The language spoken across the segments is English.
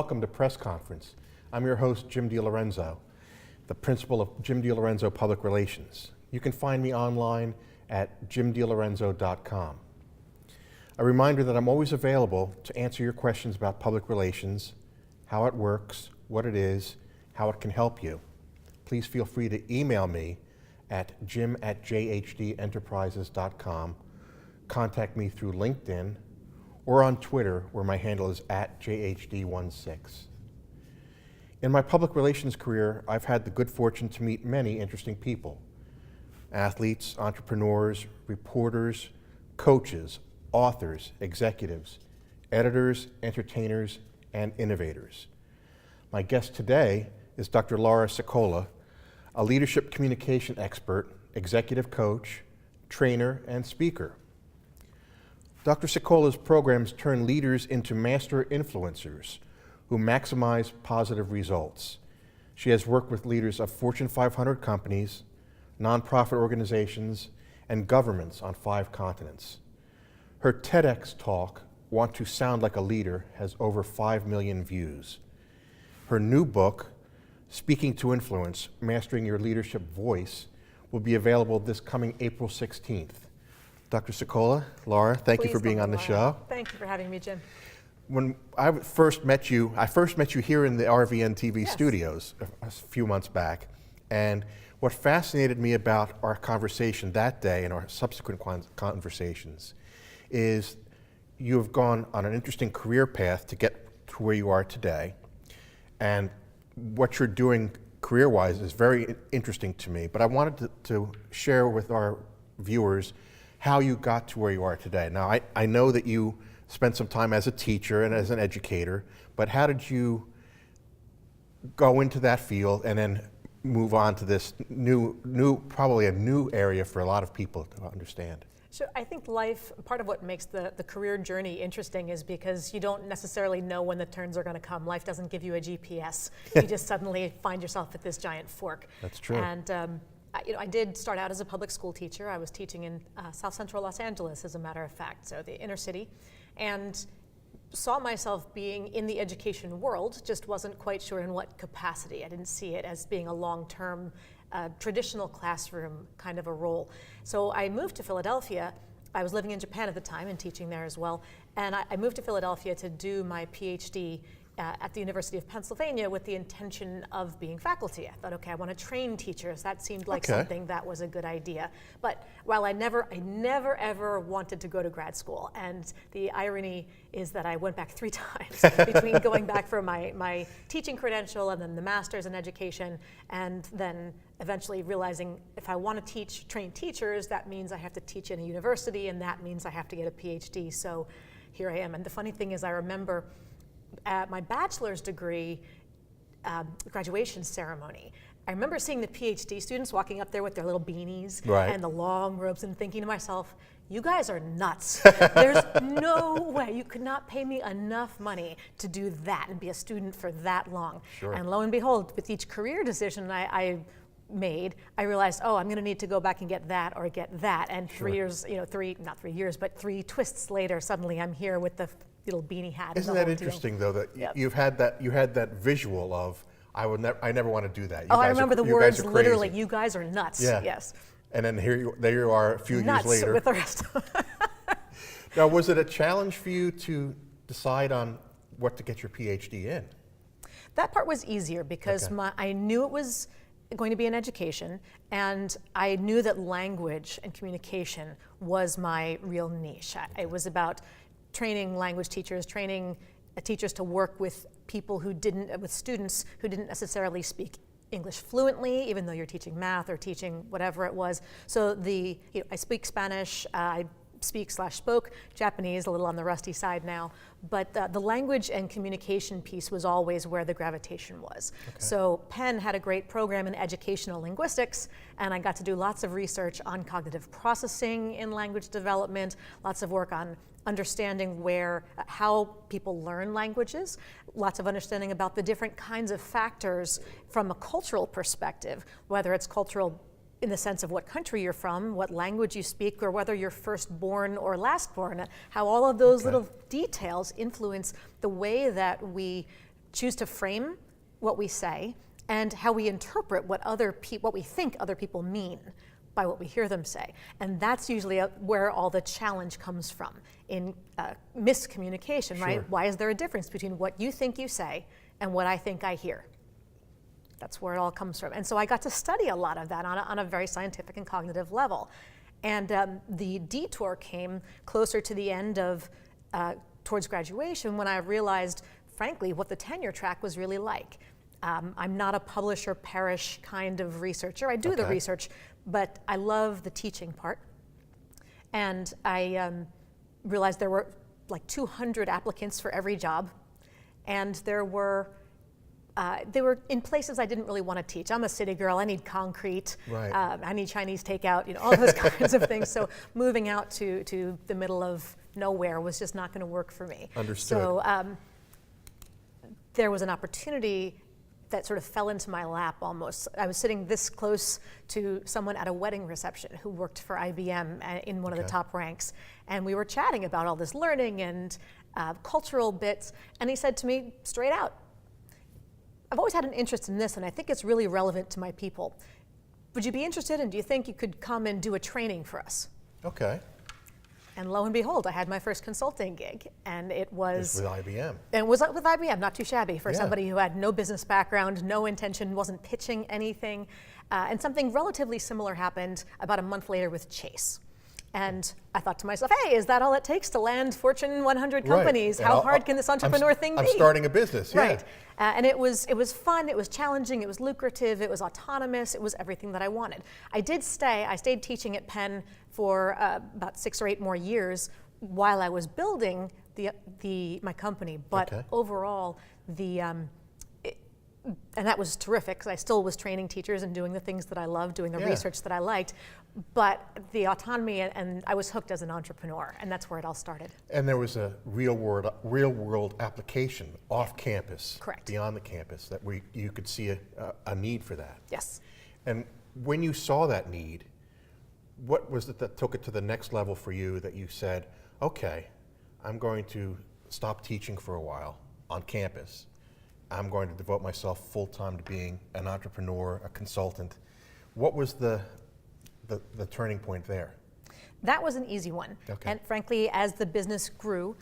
welcome to Press Conference. I'm your host, Jim DeLorenzo, the principal of Jim DeLorenzo Public Relations. You can find me online at jimdelorenzo.com. A reminder that I'm always available to answer your questions about public relations, how it works, what it is, how it can help you. Please feel free to email me at jim@jhdenterprises.com, contact me through LinkedIn, or on Twitter, where my handle is @jhd16. In my public relations career, I've had the good fortune to meet many interesting people: athletes, entrepreneurs, reporters, coaches, authors, executives, editors, entertainers, and innovators. My guest today is Dr. Laura Sicola, a leadership communication expert, executive coach, trainer, and speaker. Dr. Sicola's programs turn leaders into master influencers who maximize positive results. She has worked with leaders of Fortune 500 companies, nonprofit organizations, and governments on 5 continents. Her TEDx talk, Want to Sound Like a Leader, has over 5 million views. Her new book, Speaking to Influence, Mastering Your Leadership Voice, will be available this coming April 16th. Dr. Sicola, Laura, thank you for being on the show. Thank you for having me, Jim. When I first met you here in the RVN TV studios a few months back, and what fascinated me about our conversation that day and our subsequent conversations is you have gone on an interesting career path to get to where you are today, and what you're doing career-wise is very interesting to me, but I wanted to share with our viewers how you got to where you are today. Now, I know that you spent some time as a teacher and as an educator, but how did you go into that field and then move on to this probably a new area for a lot of people to understand? Sure. I think life, part of what makes the career journey interesting is because you don't necessarily know when the turns are going to come. Life doesn't give you a GPS. You just suddenly find yourself at this giant fork. That's true. And I did start out as a public school teacher. I was teaching in South Central Los Angeles, as a matter of fact, so the inner city, and saw myself being in the education world, just wasn't quite sure in what capacity. I didn't see it as being a long-term, traditional classroom kind of a role. So I moved to Philadelphia. I was living in Japan at the time and teaching there as well, and I moved to Philadelphia to do my PhD at the University of Pennsylvania with the intention of being faculty. I thought, okay, I want to train teachers. That seemed like something that was a good idea. But while I never ever wanted to go to grad school, and the irony is that I went back 3 times between going back for my teaching credential and then the master's in education, and then eventually realizing if I want to train teachers, that means I have to teach in a university, and that means I have to get a PhD. So here I am. And the funny thing is, I remember at my bachelor's degree graduation ceremony, I remember seeing the PhD students walking up there with their little beanies and the long robes and thinking to myself, you guys are nuts. There's no way. You could not pay me enough money to do that and be a student for that long. Sure. And lo and behold, with each career decision I made, I realized, oh, I'm going to need to go back and get that or get that. And 3 years, not 3 years, but 3 twists later, suddenly I'm here with the little beanie hat. Isn't that interesting, though, that you had that visual of, I never want to do that. I remember the words literally, you guys are nuts. Yeah. Yes. And then there you are a few years later. With the rest. Now, was it a challenge for you to decide on what to get your PhD in? That part was easier because I knew it was going to be in education, and I knew that language and communication was my real niche. It was about training language teachers, training teachers to work with with students who didn't necessarily speak English fluently, even though you're teaching math or teaching whatever it was. So I speak Spanish, I spoke Japanese, a little on the rusty side now, but the language and communication piece was always where the gravitation was. Okay. So Penn had a great program in educational linguistics, and I got to do lots of research on cognitive processing in language development, lots of work on understanding how people learn languages, lots of understanding about the different kinds of factors from a cultural perspective, whether it's cultural in the sense of what country you're from, what language you speak, or whether you're firstborn or lastborn, how all of those little details influence the way that we choose to frame what we say and how we interpret what we think other people mean by what we hear them say. And that's usually where all the challenge comes from in miscommunication, right? Sure. Why is there a difference between what you think you say and what I think I hear? That's where it all comes from. And so I got to study a lot of that on a very scientific and cognitive level. And the detour came closer to the end of, towards graduation, when I realized, frankly, what the tenure track was really like. I'm not a publisher perish kind of researcher. I do the research, but I love the teaching part. And I realized there were like 200 applicants for every job. And they were in places I didn't really want to teach. I'm a city girl. I need concrete. Right. I need Chinese takeout. All those kinds of things. So moving out to the middle of nowhere was just not going to work for me. Understood. So there was an opportunity that sort of fell into my lap almost. I was sitting this close to someone at a wedding reception who worked for IBM in one of the top ranks. And we were chatting about all this learning and cultural bits. And he said to me straight out, I've always had an interest in this, and I think it's really relevant to my people. Would you be interested, and do you think you could come and do a training for us? Okay. And lo and behold, I had my first consulting gig, and it was with IBM. And it was with IBM, not too shabby for Yeah. somebody who had no business background, no intention, wasn't pitching anything. And something relatively similar happened about a month later with Chase. And I thought to myself, hey, is that all it takes to land Fortune 100 companies? Right. How hard can this entrepreneur thing be? I'm starting a business, yeah. Right. And it was fun, it was challenging, it was lucrative, it was autonomous, it was everything that I wanted. I stayed teaching at Penn for about 6 or 8 more years while I was building my company. But overall, and that was terrific, because I still was training teachers and doing the things that I loved, doing the research that I liked. But the autonomy, and I was hooked as an entrepreneur, and that's where it all started. And there was a real world application off campus, Correct. Beyond the campus, that you could see a need for that. Yes. And when you saw that need, what was it that took it to the next level for you that you said, okay, I'm going to stop teaching for a while on campus. I'm going to devote myself full-time to being an entrepreneur, a consultant. What was the turning point there? That was an easy one. Okay. And frankly, as the business grew,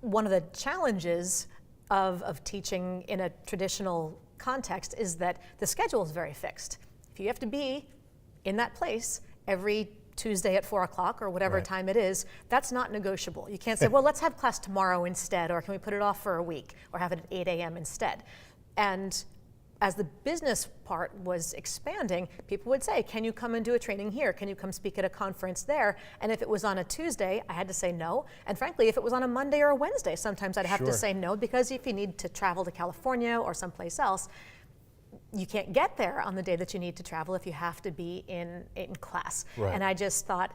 one of the challenges of teaching in a traditional context is that the schedule is very fixed. If you have to be in that place every Tuesday at 4 o'clock or whatever time it is, that's not negotiable. You can't say, well, let's have class tomorrow instead, or can we put it off for a week, or have it at 8 a.m. instead. And as the business part was expanding, people would say, can you come and do a training here? Can you come speak at a conference there? And if it was on a Tuesday, I had to say no. And frankly, if it was on a Monday or a Wednesday, sometimes I'd have to say no, because if you need to travel to California or someplace else, you can't get there on the day that you need to travel if you have to be in class. Right. And I just thought,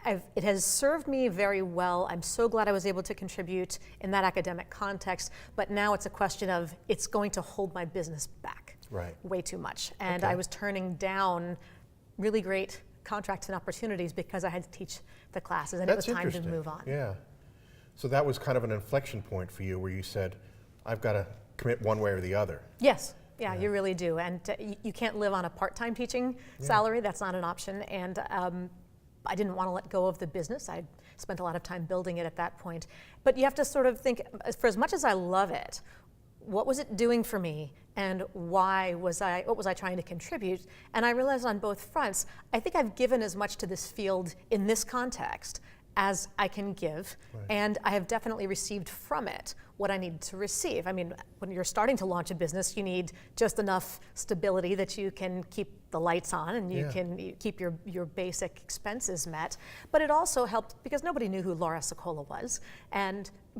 it has served me very well. I'm so glad I was able to contribute in that academic context, but now it's a question of, it's going to hold my business back way too much. And I was turning down really great contracts and opportunities because I had to teach the classes, and it was time to move on. Yeah. So that was kind of an inflection point for you where you said, I've got to commit one way or the other. Yes. Yeah, you really do. And you can't live on a part-time teaching salary. That's not an option. And I didn't want to let go of the business. I spent a lot of time building it at that point. But you have to sort of think, for as much as I love it, what was it doing for me, and what was I trying to contribute? And I realized on both fronts, I think I've given as much to this field in this context as I can give, and I have definitely received from it what I need to receive. I mean, when you're starting to launch a business, you need just enough stability that you can keep the lights on and you can keep your basic expenses met. But it also helped because nobody knew who Laura Sokola was,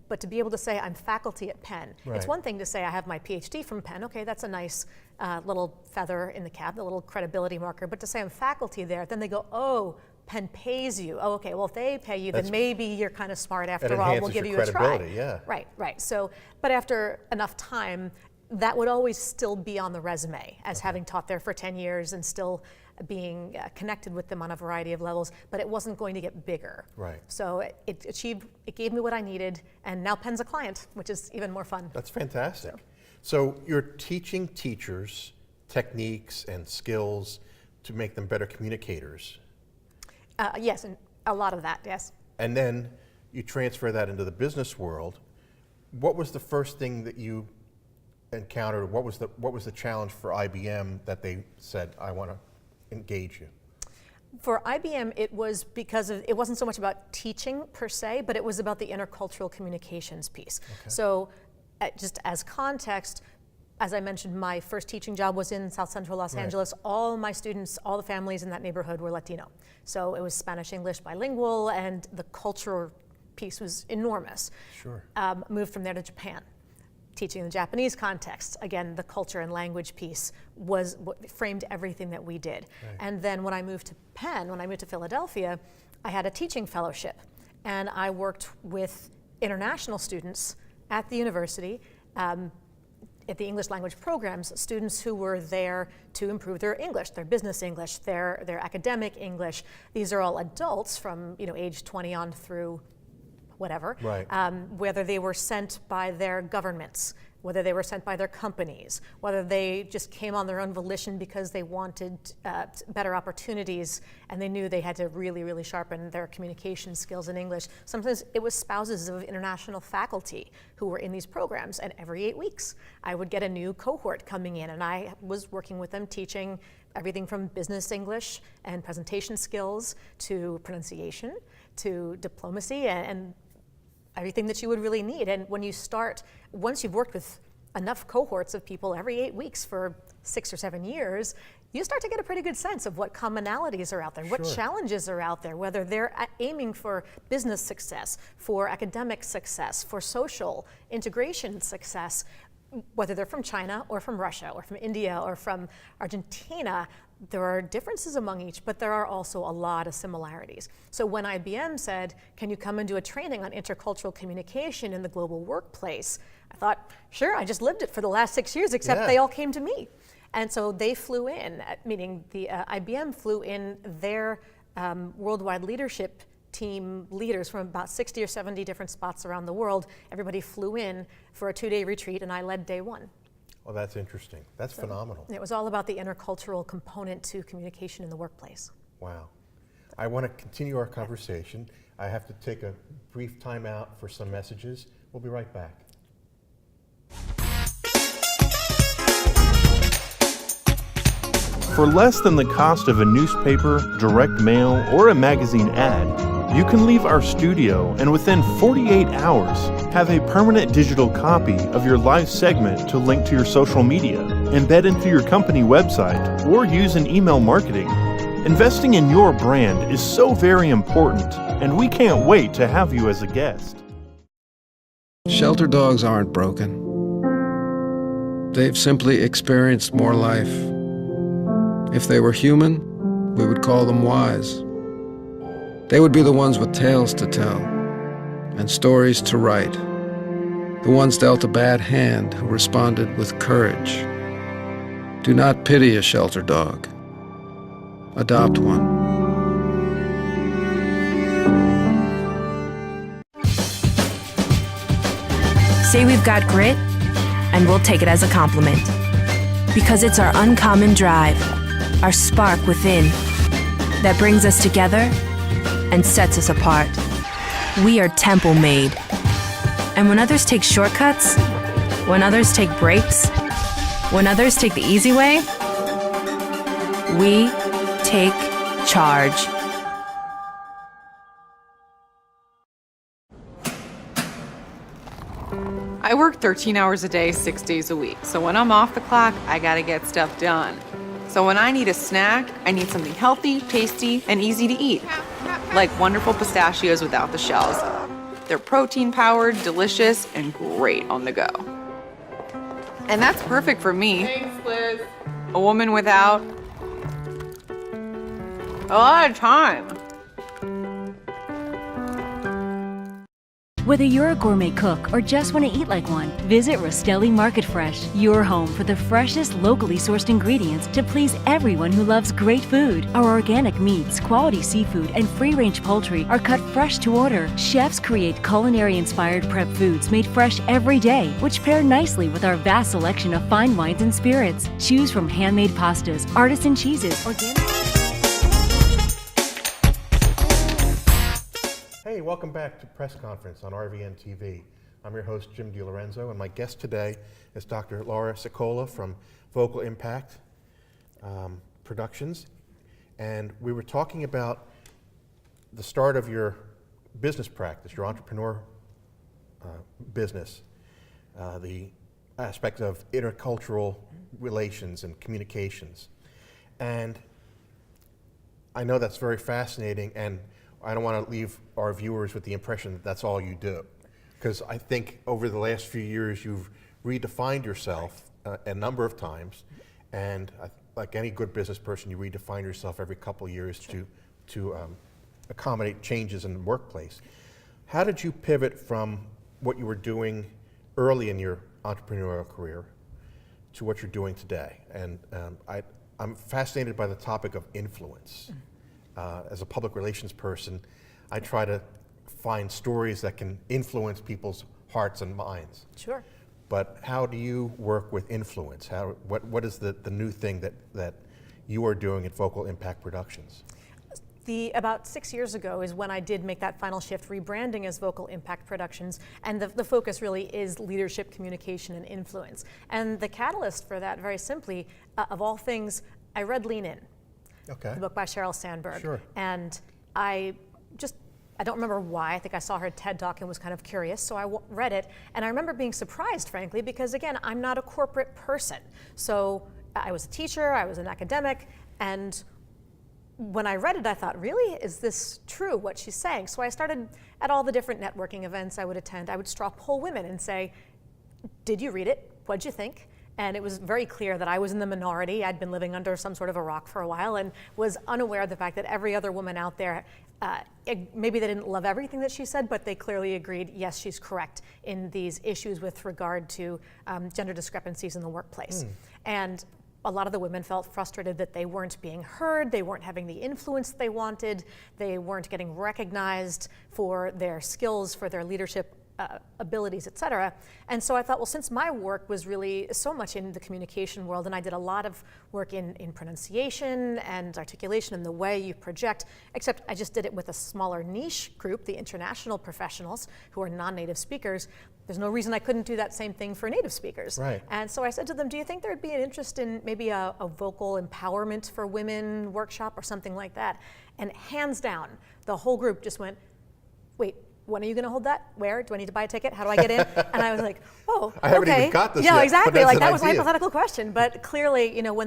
but to be able to say I'm faculty at Penn. It's one thing to say I have my PhD from Penn. Okay, that's a nice little feather in the cap, a little credibility marker. But to say I'm faculty there, then they go, oh, Penn pays you. Oh, okay, well, if they pay you, then maybe you're kind of smart after all. We'll give you a try. Yeah. Right. So, but after enough time, that would always still be on the resume as having taught there for 10 years and still being connected with them on a variety of levels, but it wasn't going to get bigger. Right. So it gave me what I needed, and now Penn's a client, which is even more fun. That's fantastic. So you're teaching teachers techniques and skills to make them better communicators. Yes, and a lot of that, yes. And then you transfer that into the business world. What was the first thing that you encountered? What was the challenge for IBM that they said, I want to engage you? For IBM, it was because it wasn't so much about teaching per se, but it was about the intercultural communications piece. Okay. So just as context, as I mentioned, my first teaching job was in South Central Los Angeles. All my students, all the families in that neighborhood were Latino. So it was Spanish-English bilingual, and the cultural piece was enormous. Sure. Moved from there to Japan. Teaching in the Japanese context, again, the culture and language piece was what framed everything that we did. Right. And then when I moved to Penn, when I moved to Philadelphia, I had a teaching fellowship. And I worked with international students at the university, at the English language programs, students who were there to improve their English, their business English, their academic English. These are all adults from age 20 on through whatever, right. Whether they were sent by their governments, whether they were sent by their companies, whether they just came on their own volition because they wanted better opportunities and they knew they had to really, really sharpen their communication skills in English. Sometimes it was spouses of international faculty who were in these programs, and every 8 weeks I would get a new cohort coming in, and I was working with them teaching everything from business English and presentation skills to pronunciation to diplomacy and everything that you would really need. And when you start, once you've worked with enough cohorts of people every 8 weeks for 6 or 7 years, you start to get a pretty good sense of what commonalities are out there, what challenges are out there, whether they're aiming for business success, for academic success, for social integration success, whether they're from China or from Russia or from India or from Argentina. There are differences among each, but there are also a lot of similarities. So when IBM said, can you come and do a training on intercultural communication in the global workplace? I thought, sure, I just lived it for the last 6 years, except they all came to me. And so they flew in, meaning the IBM flew in their worldwide leadership team leaders from about 60 or 70 different spots around the world. Everybody flew in for a 2-day retreat, and I led day one. Oh, that's interesting. That's phenomenal. It was all about the intercultural component to communication in the workplace. Wow. I want to continue our conversation. I have to take a brief time out for some messages. We'll be right back. For less than the cost of a newspaper, direct mail, or a magazine ad, you can leave our studio and within 48 hours have a permanent digital copy of your live segment to link to your social media, embed into your company website, or use in email marketing. Investing in your brand is so very important, and we can't wait to have you as a guest. Shelter dogs aren't broken. They've simply experienced more life. If they were human, we would call them wise. They would be the ones with tales to tell and stories to write, the ones dealt a bad hand who responded with courage. Do not pity a shelter dog. Adopt one. Say we've got grit, and we'll take it as a compliment. Because it's our uncommon drive, our spark within, that brings us together and sets us apart. We are temple made. And when others take shortcuts, when others take breaks, when others take the easy way, we take charge. I work 13 hours a day, 6 days a week. So when I'm off the clock, I gotta get stuff done. So when I need a snack, I need something healthy, tasty, and easy to eat. Like wonderful pistachios without the shells. They're protein-powered, delicious, and great on the go. And that's perfect for me. Thanks, Liz. A woman without a lot of time. Whether you're a gourmet cook or just want to eat like one, visit Rostelli Market Fresh, your home for the freshest locally sourced ingredients to please everyone who loves great food. Our organic meats, quality seafood, and free-range poultry are cut fresh to order. Chefs create culinary-inspired prep foods made fresh every day, which pair nicely with our vast selection of fine wines and spirits. Choose from handmade pastas, artisan cheeses, organic... Hey, welcome back to Press Conference on RVN TV. I'm your host, Jim DeLorenzo, and my guest today is Dr. Laura Sicola from Vocal Impact Productions. And we were talking about the start of your business practice, your entrepreneur business, the aspect of intercultural relations and communications. And I know that's very fascinating, and I don't want to leave our viewers with the impression that that's all you do, because I think over the last few years you've redefined yourself a number of times, and like any good business person, you redefine yourself every couple of years to accommodate changes in the workplace. How did you pivot from what you were doing early in your entrepreneurial career to what you're doing today? And I'm fascinated by the topic of influence. As a public relations person, I try to find stories that can influence people's hearts and minds. Sure. But how do you work with influence? What is the new thing that you are doing at Vocal Impact Productions? About 6 years ago is when I did make that final shift, rebranding as Vocal Impact Productions, and the focus really is leadership, communication, and influence. And the catalyst for that, very simply, of all things, I read Lean In. Okay. The book by Sheryl Sandberg. Sure. And I don't remember why. I think I saw her TED Talk and was kind of curious, so I read it. And I remember being surprised, frankly, because again, I'm not a corporate person. So I was a teacher, I was an academic, and when I read it, I thought, really? Is this true, what she's saying? So I started at all the different networking events I would attend. I would straw poll women and say, did you read it? What'd you think? And it was very clear that I was in the minority. I'd been living under some sort of a rock for a while and was unaware of the fact that every other woman out there, maybe they didn't love everything that she said, but they clearly agreed, yes, she's correct in these issues with regard to gender discrepancies in the workplace. And a lot of the women felt frustrated that they weren't being heard, they weren't having the influence they wanted, they weren't getting recognized for their skills, for their leadership abilities, et cetera. And so I thought, well, since my work was really so much in the communication world, and I did a lot of work in pronunciation and articulation and the way you project, except I just did it with a smaller niche group, the international professionals who are non-native speakers, there's no reason I couldn't do that same thing for native speakers. Right. And so I said to them, do you think there would be an interest in maybe a vocal empowerment for women workshop or something like that? And hands down, the whole group just went, wait, when are you going to hold that? Where? Do I need to buy a ticket? How do I get in? And I was like, oh, I haven't okay. even got this yeah, yet, exactly. but that's Like an that was a idea. hypothetical question. But clearly, you know,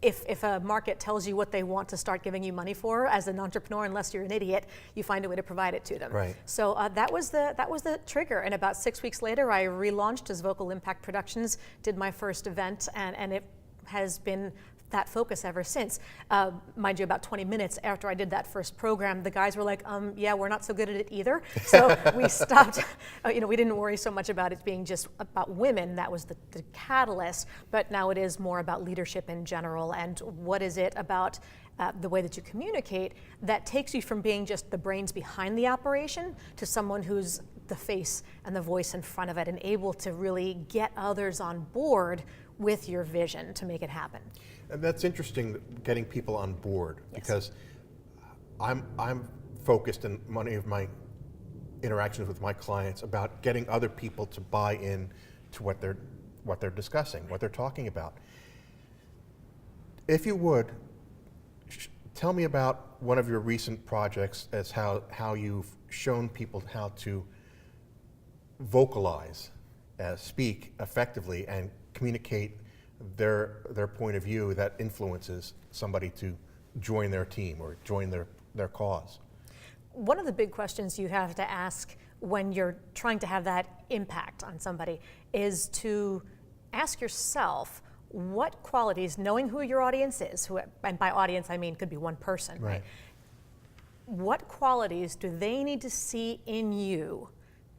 if a market tells you what they want to start giving you money for as an entrepreneur, unless you're an idiot, you find a way to provide it to them. Right. So that was the trigger. And about 6 weeks later, I relaunched as Vocal Impact Productions, did my first event, and it has been that focus ever since. Mind you, about 20 minutes after I did that first program, the guys were like, yeah, we're not so good at it either. So we stopped, we didn't worry so much about it being just about women, that was the catalyst, but now it is more about leadership in general, and what is it about the way that you communicate that takes you from being just the brains behind the operation to someone who's the face and the voice in front of it and able to really get others on board with your vision to make it happen. And that's interesting, getting people on board, Yes. because I'm focused in many of my interactions with my clients about getting other people to buy in to what they're discussing, what they're talking about. If you would, tell me about one of your recent projects as how you've shown people how to vocalize, speak effectively, and communicate their point of view that influences somebody to join their team or join their cause. One of the big questions you have to ask when you're trying to have that impact on somebody is to ask yourself what qualities, knowing who your audience is, and by audience I mean could be one person, right? What qualities do they need to see in you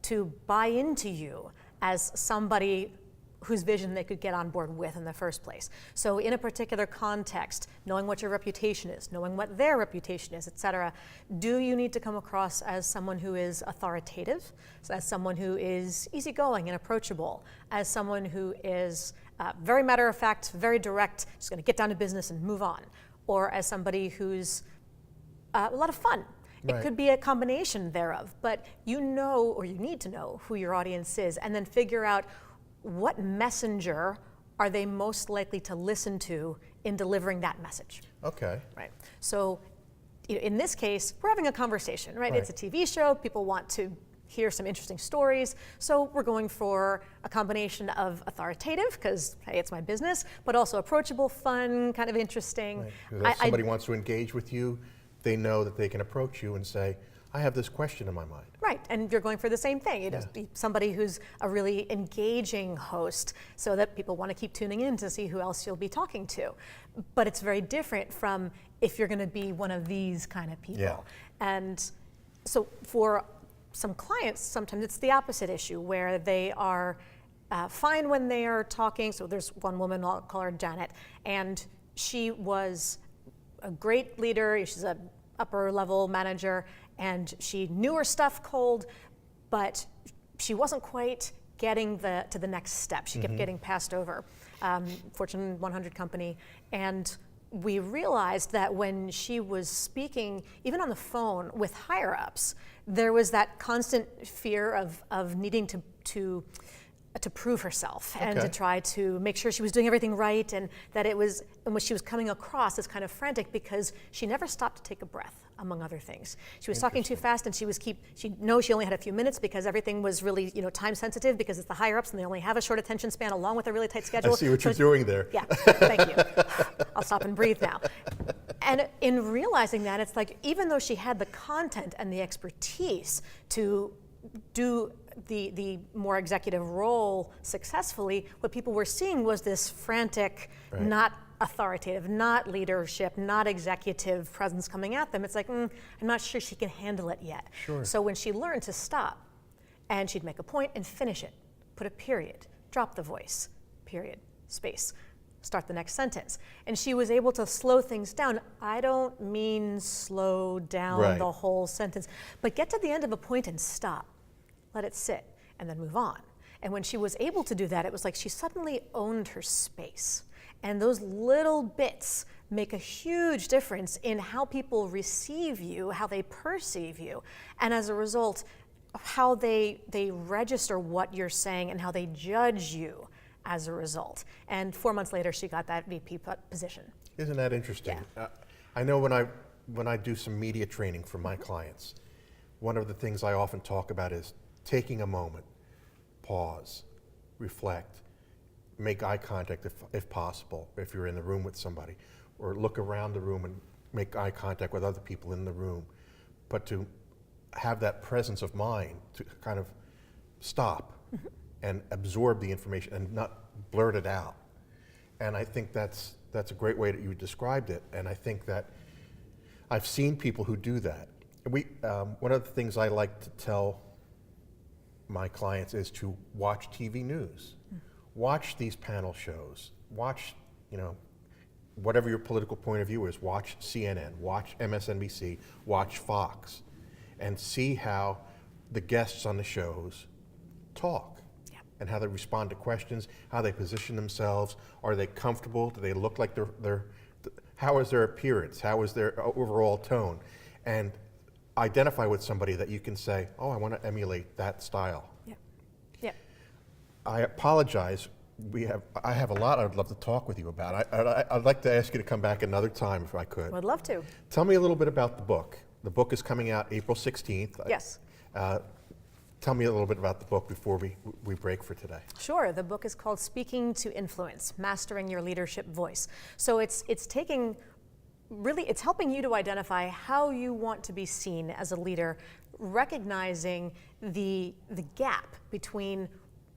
to buy into you as somebody whose vision they could get on board with in the first place. So in a particular context, knowing what your reputation is, knowing what their reputation is, et cetera, do you need to come across as someone who is authoritative, so as someone who is easygoing and approachable, as someone who is very matter of fact, very direct, just gonna get down to business and move on, or as somebody who's a lot of fun. It Right. could be a combination thereof, but you know, or you need to know who your audience is, and then figure out what messenger are they most likely to listen to in delivering that message. Okay. Right. So, in this case, we're having a conversation, right? Right. It's a TV show. People want to hear some interesting stories. So we're going for a combination of authoritative, because hey, it's my business, but also approachable, fun, kind of interesting. Right. 'Cause if somebody wants to engage with you, they know that they can approach you and say, I have this question in my mind. Right, and you're going for the same thing. Be somebody who's a really engaging host so that people want to keep tuning in to see who else you'll be talking to. But it's very different from if you're going to be one of these kind of people. Yeah. And so for some clients, sometimes it's the opposite issue where they are fine when they are talking. So there's one woman, I'll call her Janet, and she was a great leader. She's a upper level manager, and she knew her stuff cold, but she wasn't quite getting to the next step. She kept getting passed over. Fortune 100 company, and we realized that when she was speaking, even on the phone with higher ups, there was that constant fear of needing to prove herself and to try to make sure she was doing everything right, and that it was, and when she was coming across as kind of frantic because she never stopped to take a breath, among other things. She was talking too fast, and she knows she only had a few minutes because everything was really, time sensitive because it's the higher ups and they only have a short attention span along with a really tight schedule. I see what you're doing there. Yeah, thank you. I'll stop and breathe now. And in realizing that, it's like, even though she had the content and the expertise to do the more executive role successfully, what people were seeing was this frantic, not authoritative, not leadership, not executive presence coming at them. It's like, I'm not sure she can handle it yet. Sure. So when she learned to stop, and she'd make a point and finish it, put a period, drop the voice, period, space, start the next sentence. And she was able to slow things down. I don't mean slow down the whole sentence, but get to the end of a point and stop. Let it sit, and then move on. And when she was able to do that, it was like she suddenly owned her space. And those little bits make a huge difference in how people receive you, how they perceive you, and as a result, how they register what you're saying and how they judge you as a result. And 4 months later, she got that VP position. Isn't that interesting? Yeah. I know when I do some media training for my clients, one of the things I often talk about is taking a moment, pause, reflect, make eye contact if possible, if you're in the room with somebody, or look around the room and make eye contact with other people in the room, but to have that presence of mind to kind of stop and absorb the information and not blurt it out. And I think that's a great way that you described it, and I think that I've seen people who do that. One of the things I like to tell my clients is to watch TV news. Watch these panel shows. Watch, whatever your political point of view is, watch CNN, watch MSNBC, watch Fox, and see how the guests on the shows talk and how they respond to questions, how they position themselves. Are they comfortable? Do they look like how is their appearance? How is their overall tone? And identify with somebody that you can say, oh, I want to emulate that style. Yeah. I apologize. I have a lot I'd love to talk with you about. I'd like to ask you to come back another time if I could. Would love to. Tell me a little bit about the book. The book is coming out April 16th. Yes. Tell me a little bit about the book before we break for today. Sure. The book is called Speaking to Influence, Mastering Your Leadership Voice. So it's helping you to identify how you want to be seen as a leader, recognizing the gap between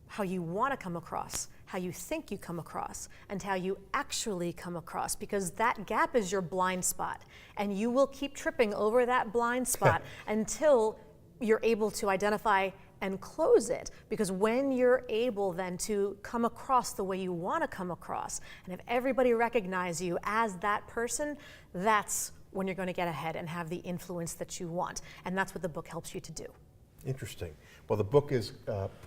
how you want to come across, how you think you come across, and how you actually come across, because that gap is your blind spot, and you will keep tripping over that blind spot until you're able to identify and close it. Because when you're able then to come across the way you want to come across, and if everybody recognizes you as that person, that's when you're going to get ahead and have the influence that you want. And that's what the book helps you to do. Interesting. Well, the book is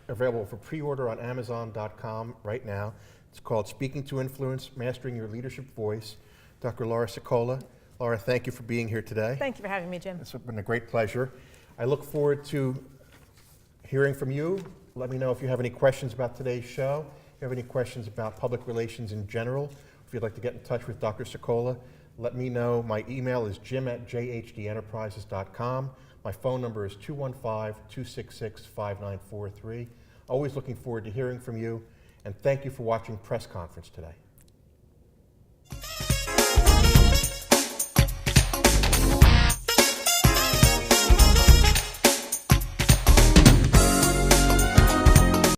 available for pre-order on Amazon.com right now. It's called Speaking to Influence, Mastering Your Leadership Voice. Dr. Laura Sicola. Laura, thank you for being here today. Thank you for having me, Jim. It's been a great pleasure. I look forward to hearing from you. Let me know if you have any questions about today's show, if you have any questions about public relations in general. If you'd like to get in touch with Dr. Sicola, let me know. My email is jim@jhdenterprises.com. My phone number is 215-266-5943. Always looking forward to hearing from you, and thank you for watching Press Conference today.